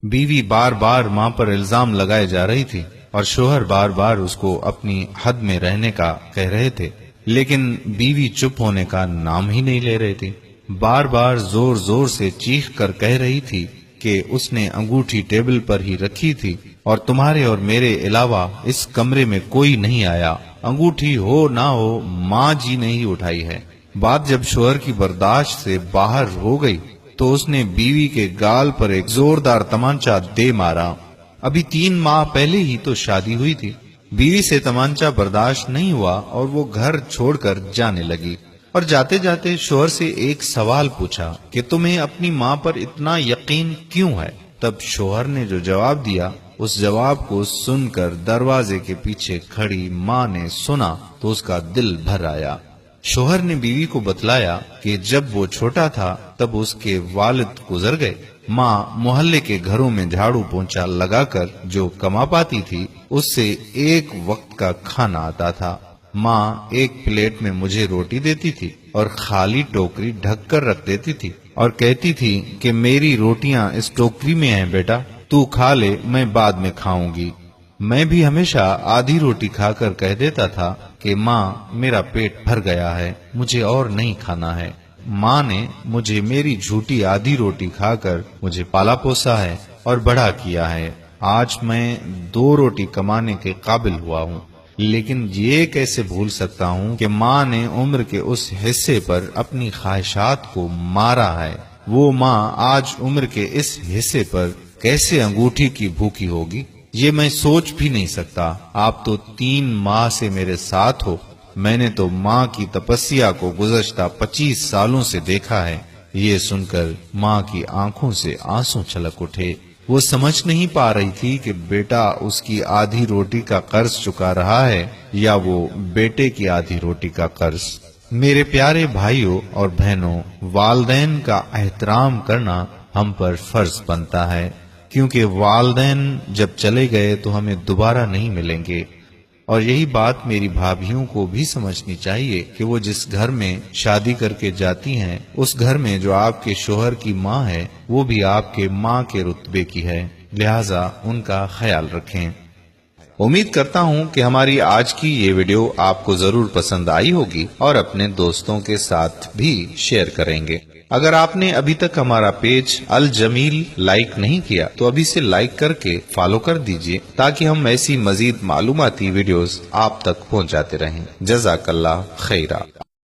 बीवी बार बार मां पर इल्जाम लगाए जा रही थी और शोहर बार बार उसको अपनी हद में रहने का कह रहे थे, लेकिन बीवी चुप होने का नाम ही नहीं ले रही थी। बार बार जोर जोर से चीख कर कह रही थी कि उसने अंगूठी टेबल पर ही रखी थी और तुम्हारे और मेरे अलावा इस कमरे में कोई नहीं आया। अंगूठी हो ना हो माँ जी ने ही उठाई है। बात जब शोहर की बर्दाश्त से बाहर हो गई तो उसने बीवी के गाल पर एक जोरदार तमांचा दे मारा। अभी 3 माह पहले ही तो शादी हुई थी। बीवी से तमांचा बर्दाश्त नहीं हुआ और वो घर छोड़कर जाने लगी और जाते जाते शोहर से एक सवाल पूछा कि तुम्हें अपनी माँ पर इतना यकीन क्यों है। तब शोहर ने जो जवाब दिया, उस जवाब को सुनकर दरवाजे के पीछे खड़ी माँ ने सुना तो उसका दिल भर आया। शोहर ने बीवी को बतलाया कि जब वो छोटा था तब उसके वालिद गुजर गए। माँ मोहल्ले के घरों में झाड़ू पोंछा लगाकर जो कमा पाती थी उससे एक वक्त का खाना आता था। माँ एक प्लेट में मुझे रोटी देती थी और खाली टोकरी ढक कर रख देती थी और कहती थी कि मेरी रोटियां इस टोकरी में हैं बेटा, तू खा ले, मैं बाद में खाऊंगी। मैं भी हमेशा आधी रोटी खाकर कह देता था कि माँ मेरा पेट भर गया है, मुझे और नहीं खाना है। माँ ने मुझे मेरी झूठी आधी रोटी खाकर मुझे पाला पोसा है और बड़ा किया है। आज मैं 2 रोटी कमाने के काबिल हुआ हूँ, लेकिन ये कैसे भूल सकता हूँ कि माँ ने उम्र के उस हिस्से पर अपनी ख्वाहिशात को मारा है। वो माँ आज उम्र के इस हिस्से पर कैसे अंगूठी की भूखी होगी, ये मैं सोच भी नहीं सकता। आप तो 3 माह से मेरे साथ हो। मैंने तो माँ की तपस्या को गुज़श्ता 25 सालों से देखा है। ये सुनकर माँ की आंखों से आंसू छलक उठे। वो समझ नहीं पा रही थी कि बेटा उसकी आधी रोटी का कर्ज चुका रहा है या वो बेटे की आधी रोटी का कर्ज। मेरे प्यारे भाइयों और बहनों, वालदैन का एहतराम करना हम पर फर्ज बनता है, क्योंकि वालदैन जब चले गए तो हमें दोबारा नहीं मिलेंगे। और यही बात मेरी भाभियों को भी समझनी चाहिए कि वो जिस घर में शादी करके जाती हैं, उस घर में जो आपके शोहर की माँ है वो भी आपके माँ के रुतबे की है, लिहाजा उनका ख्याल रखें। उम्मीद करता हूँ कि हमारी आज की ये वीडियो आपको जरूर पसंद आई होगी और अपने दोस्तों के साथ भी शेयर करेंगे। अगर आपने अभी तक हमारा पेज अल जमील लाइक नहीं किया तो अभी से लाइक करके फॉलो कर दीजिए, ताकि हम ऐसी मजीद मालूमाती वीडियोस आप तक पहुंचाते रहें। जज़ाकल्लाह खैरा।